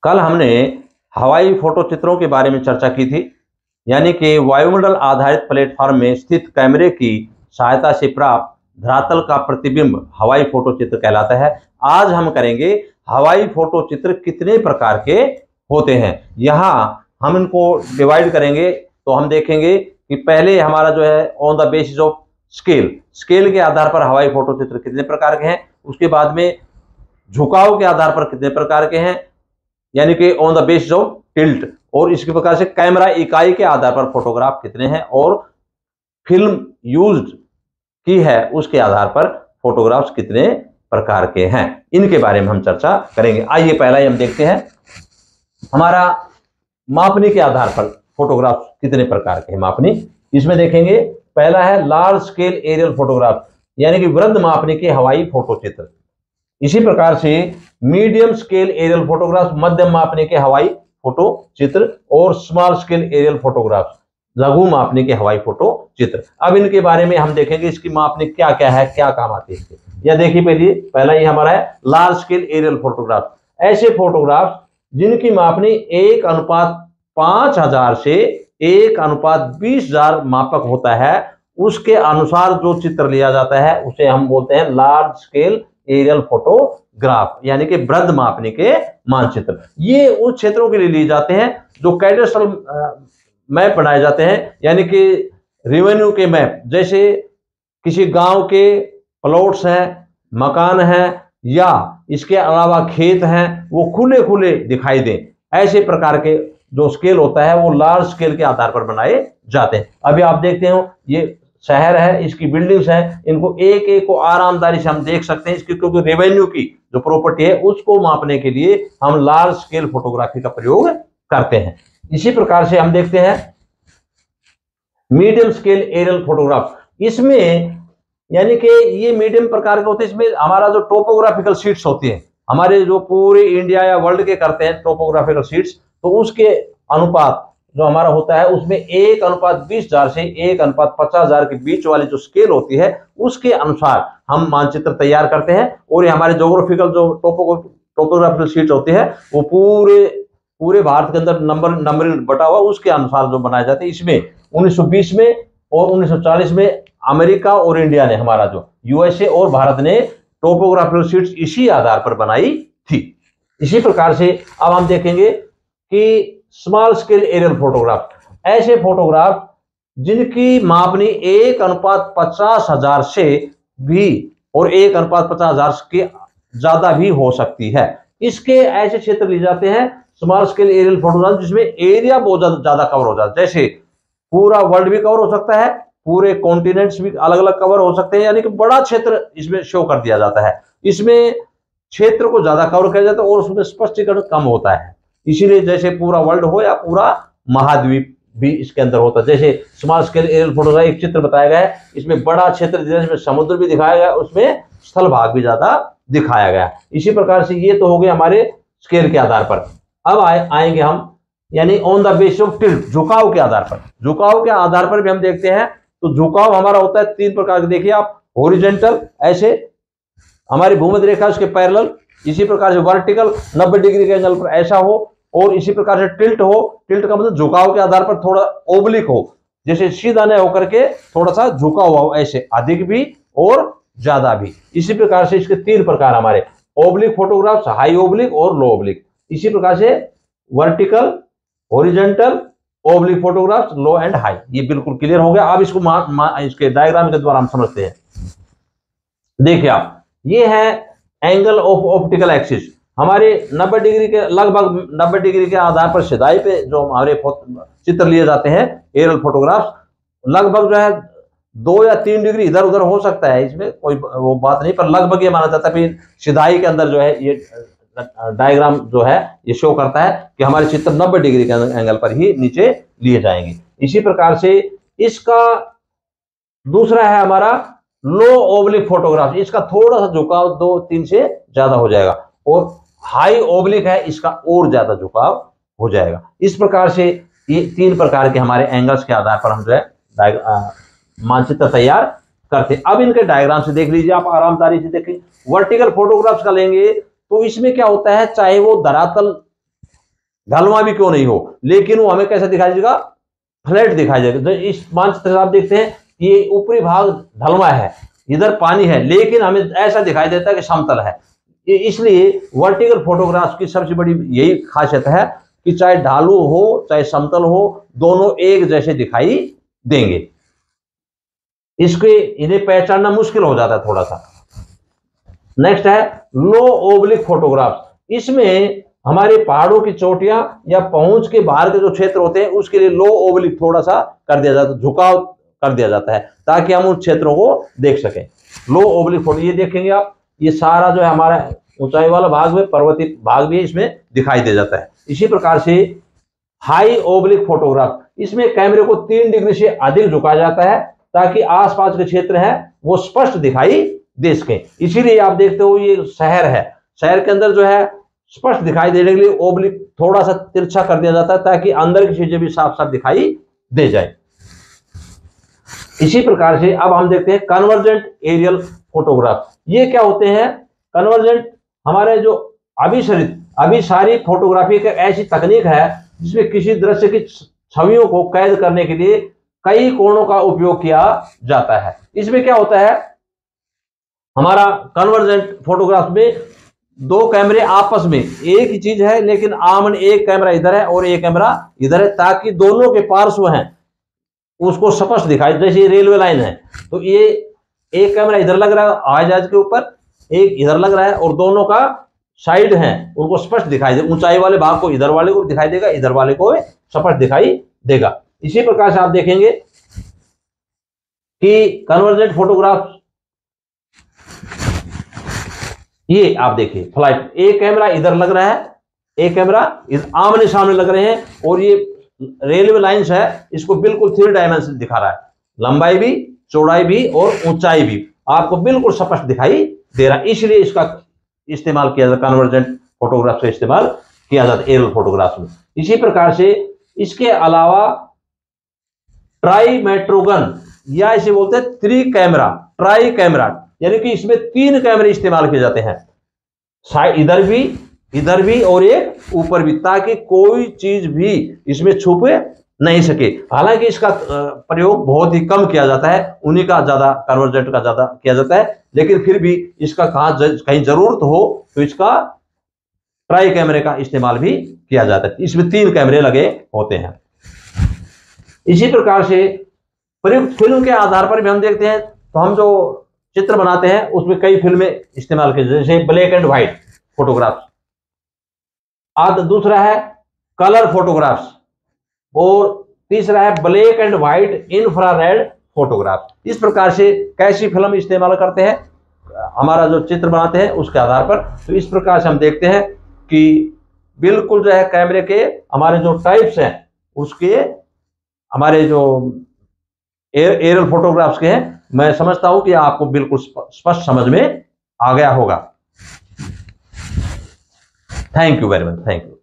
कल हमने हवाई फोटो चित्रों के बारे में चर्चा की थी, यानी कि वायुमंडल आधारित प्लेटफॉर्म में स्थित कैमरे की सहायता से प्राप्त धरातल का प्रतिबिंब हवाई फोटो चित्र कहलाता है। आज हम करेंगे हवाई फोटो चित्र कितने प्रकार के होते हैं। यहाँ हम इनको डिवाइड करेंगे तो हम देखेंगे कि पहले हमारा जो है on the basis of scale के आधार पर हवाई फोटो चित्र कितने प्रकार के हैं, उसके बाद में झुकाव के आधार पर कितने प्रकार के हैं, यानी कि on the basis of tilt, और इसके प्रकार से कैमरा इकाई के आधार पर फोटोग्राफ कितने हैं, और फिल्म यूज्ड की है उसके आधार पर फोटोग्राफ्स कितने प्रकार के हैं, इनके बारे में हम चर्चा करेंगे। आइए पहला ही हम देखते हैं हमारा मापनी के आधार पर फोटोग्राफ कितने प्रकार के हैं। मापनी इसमें देखेंगे पहला है लार्ज स्केल एरियल फोटोग्राफ, यानी कि वृहद मापनी के हवाई फोटो चित्र। इसी प्रकार से मीडियम स्केल एरियल फोटोग्राफ, मध्यम मापनी के हवाई फोटो चित्र, और स्मॉल स्केल एरियल फोटोग्राफ, लघु मापनी के हवाई फोटो चित्र। अब इनके बारे में हम देखेंगे इसकी मापनी क्या क्या है, क्या काम आती है इसके। यह देखिए पहला ही हमारा है लार्ज स्केल एरियल फोटोग्राफ। ऐसे फोटोग्राफ जिनकी मापनी 1:5000 से 1:20,000 मापक होता है, उसके अनुसार जो चित्र लिया जाता है उसे हम बोलते हैं लार्ज स्केल एरियल फोटोग्राफ, यानी कि वृहद मापनी के मानचित्र। ये उस क्षेत्रों के लिए लिए जाते हैं जो कैडेस्ट्रल मैप बनाए जाते हैं, यानी कि रेवेन्यू के मैप, जैसे किसी गांव के प्लॉट्स हैं, मकान हैं, या इसके अलावा खेत हैं, वो खुले खुले दिखाई दें। ऐसे प्रकार के जो स्केल होता है वो लार्ज स्केल के आधार पर बनाए जाते हैं। अभी आप देखते हो ये शहर है, इसकी बिल्डिंग्स हैं, इनको एक एक को आरामदारी से हम देख सकते हैं, इसकी क्योंकि रेवेन्यू की जो प्रॉपर्टी है उसको मापने के लिए हम लार्ज स्केल फोटोग्राफी का प्रयोग करते हैं। इसी प्रकार से हम देखते हैं मीडियम स्केल एरियल फोटोग्राफ। इसमें यानी कि ये मीडियम प्रकार के होते हैं, इसमें हमारा जो टोपोग्राफिकल शीट्स होती है, हमारे जो पूरे इंडिया या वर्ल्ड के करते हैं टोपोग्राफिकल शीट्स, तो उसके अनुपात जो हमारा होता है उसमें 1:20,000 से 1:50,000 के बीच वाली जो स्केल होती है उसके अनुसार हम मानचित्र तैयार करते हैं। और ये हमारे ज्योग्राफिकल जो टोपोग्राफिकल शीट होती है वो पूरे भारत के अंदर नंबरिंग बटा हुआ उसके अनुसार जो बनाए जाते हैं। इसमें 1920 में और 1940 में अमेरिका और इंडिया ने, हमारा जो यूएसए और भारत ने टोपोग्राफिकल शीट्स इसी आधार पर बनाई थी। इसी प्रकार से अब हम देखेंगे कि स्मॉल स्केल एरियल फोटोग्राफ, ऐसे फोटोग्राफ जिनकी मापनी 1:50,000 से भी और 1:50,000 के ज्यादा भी हो सकती है। इसके ऐसे क्षेत्र लिए जाते हैं स्मॉल स्केल एरियल फोटोग्राफ जिसमें एरिया बहुत ज्यादा कवर हो जाता है, जैसे पूरा वर्ल्ड भी कवर हो सकता है, पूरे कॉन्टिनेंट्स भी अलग अलग कवर हो सकते हैं, यानी कि बड़ा क्षेत्र इसमें शो कर दिया जाता है। इसमें क्षेत्र को ज्यादा कवर किया जाता है और उसमें स्पष्टीकरण कम होता है, इसीलिए जैसे पूरा वर्ल्ड हो या पूरा महाद्वीप भी इसके अंदर होता है। जैसे स्मॉल स्केल एरियल फोटोग्राफ एक चित्र बताया गया है, इसमें बड़ा क्षेत्र जिसमें समुद्र भी दिखाया गया, उसमें स्थल भाग भी ज्यादा दिखाया गया। इसी प्रकार से ये तो हो गए हमारे स्केल के आधार पर। अब आएंगे हम यानी on the basis of tilt, झुकाव के आधार पर। झुकाव के आधार पर भी हम देखते हैं तो झुकाव हमारा होता है 3 प्रकार के। देखिए आप, हॉरिजॉन्टल, ऐसे हमारी भूमध्य रेखा उसके पैरेलल, इसी प्रकार से वर्टिकल 90 डिग्री के एंगल पर ऐसा हो, और इसी प्रकार से टिल्ट हो। टिल्ट का मतलब झुकाव के आधार पर थोड़ा ओब्लिक हो, जैसे सीधा न होकर के थोड़ा सा झुका हुआ हो, ऐसे अधिक भी और ज्यादा भी। इसी प्रकार से इसके 3 प्रकार हमारे ओब्लिक फोटोग्राफ्स, हाई ओब्लिक और लो ओब्लिक। इसी प्रकार से vertical, horizontal, oblique photographs, low and high. ये बिल्कुल क्लियर हो गया। अब इसको इसके डायग्राम के द्वारा हम समझते हैं। देखिए आप, ये है एंगल ऑफ ऑप्टिकल एक्सिस। हमारे 90 डिग्री के, लगभग 90 डिग्री के आधार पर सिधाई पे जो हमारे चित्र लिए जाते हैं एरियल फोटोग्राफ्स, लगभग जो है 2 या 3 डिग्री इधर उधर हो सकता है, इसमें कोई वो बात नहीं, पर लगभग ये माना जाता है। फिर सिधाई के अंदर जो है ये डायग्राम जो है ये शो करता है कि हमारे चित्र 90 डिग्री के एंगल पर ही नीचे लिए जाएंगे। इसी प्रकार से इसका दूसरा है हमारा लो ओब्लिक फोटोग्राफ। इसका थोड़ा सा झुकाव 2-3 से ज्यादा हो जाएगा, और हाई ओब्लिक है, इसका और ज्यादा झुकाव हो जाएगा। इस प्रकार से ये 3 प्रकार के हमारे एंगल्स के आधार पर हम जो है मानचित्र तैयार करते हैं। अब इनके डायग्राम से देख लीजिए आप, आरामदारी से देखें। वर्टिकल फोटोग्राफ्स का लेंगे तो इसमें क्या होता है, चाहे वो धरातल ढलवा भी क्यों नहीं हो, लेकिन वो हमें कैसा दिखाई देगा, फ्लैट दिखाई देगा। इस मानचित्र से आप देखते हैं ये ऊपरी भाग ढलवा है, इधर पानी है, लेकिन हमें ऐसा दिखाई देता है कि समतल है। इसलिए वर्टिकल फोटोग्राफ की सबसे बड़ी यही खासियत है कि चाहे ढालू हो चाहे समतल हो, दोनों एक जैसे दिखाई देंगे। इसके इन्हें पहचानना मुश्किल हो जाता है थोड़ा सा। नेक्स्ट है लो ओब्लिक फोटोग्राफ। इसमें हमारे पहाड़ों की चोटियां या पहुंच के बाहर के जो क्षेत्र होते हैं उसके लिए लो ओब्लिक थोड़ा सा कर दिया जाता है, झुकाव कर दिया जाता है ताकि हम उन क्षेत्रों को देख सकें। लो ओब्लिक फोटो ये देखेंगे आप, ये सारा जो है हमारा ऊंचाई वाला भाग में, पर्वतीय भाग भी इसमें दिखाई दे जाता है। इसी प्रकार से हाई ओब्लिक फोटोग्राफ, इसमें कैमरे को 3 डिग्री से अधिक झुकाया जाता है ताकि आसपास के क्षेत्र है वो स्पष्ट दिखाई दे सके। इसीलिए आप देखते हो ये शहर है, शहर के अंदर जो है स्पष्ट दिखाई देने के लिए ओब्लिक थोड़ा सा तिरछा कर दिया जाता है ताकि अंदर की चीजें भी साफ साफ दिखाई दे जाए। इसी प्रकार से अब हम देखते हैं कन्वर्जेंट एरियल फोटोग्राफ। ये क्या होते हैं कन्वर्जेंट, हमारे जो अभिसारी फोटोग्राफी की ऐसी तकनीक है जिसमें किसी दृश्य की छवियों को कैद करने के लिए कई कोणों का उपयोग किया जाता है। इसमें क्या होता है, हमारा कन्वर्जेंट फोटोग्राफ में 2 कैमरे आपस में एक ही चीज है लेकिन आमने, एक कैमरा इधर है और एक कैमरा इधर है ताकि दोनों के पार्श्व हैं उसको स्पष्ट दिखाई। जैसे रेलवे लाइन है तो ये एक कैमरा इधर लग रहा है हवाई जहाज के ऊपर, एक इधर लग रहा है और दोनों का साइड है उनको स्पष्ट दिखाई दे। ऊंचाई वाले भाग को इधर वाले को दिखाई देगा, इधर वाले को स्पष्ट दिखाई देगा। इसी प्रकार से आप देखेंगे कि कन्वर्जेंट फोटोग्राफ, ये आप देखिए फ्लाइट, एक कैमरा इधर लग रहा है, एक कैमरा आमने सामने लग रहे हैं और ये रेलवे लाइंस है इसको बिल्कुल 3 डायमेंशन दिखा रहा है, लंबाई भी, चौड़ाई भी और ऊंचाई भी आपको बिल्कुल स्पष्ट दिखाई दे रहा है। इसलिए इसका इस्तेमाल किया जाता है, कन्वर्जेंट फोटोग्राफ से इस्तेमाल किया जाता है एरियल फोटोग्राफ में। इसी प्रकार से इसके अलावा ट्राईमेट्रोगन या इसे बोलते हैं त्रि कैमरा, ट्राई कैमरा, यानी कि इसमें 3 कैमरे इस्तेमाल किए जाते हैं, साइड इधर भी और एक ऊपर भी, ताकि कोई चीज भी इसमें छुप नहीं सके। हालांकि इसका प्रयोग बहुत ही कम किया जाता है, उन्हीं का ज्यादा, कन्वर्जेंट का ज्यादा किया जाता है, लेकिन फिर भी इसका कहीं जरूरत हो तो इसका ट्राई कैमरे का इस्तेमाल भी किया जाता है। इसमें 3 कैमरे लगे होते हैं। इसी प्रकार से प्रयुक्त फिल्म के आधार पर भी हम देखते हैं, तो हम जो चित्र बनाते हैं उसमें कई फिल्में इस्तेमाल की, जैसे ब्लैक एंड व्हाइट फोटोग्राफ्स, दूसरा है कलर फोटोग्राफ्स और तीसरा है black and white infrared photograph. इस प्रकार से कैसी फिल्म इस्तेमाल करते हैं हमारा जो चित्र बनाते हैं उसके आधार पर। तो इस प्रकार से हम देखते हैं कि बिल्कुल जो है कैमरे के हमारे जो टाइप्स हैं उसके हमारे जो एरियल फोटोग्राफ्स के हैं, मैं समझता हूं कि आपको बिल्कुल स्पष्ट समझ में आ गया होगा। Thank you very much, thank you.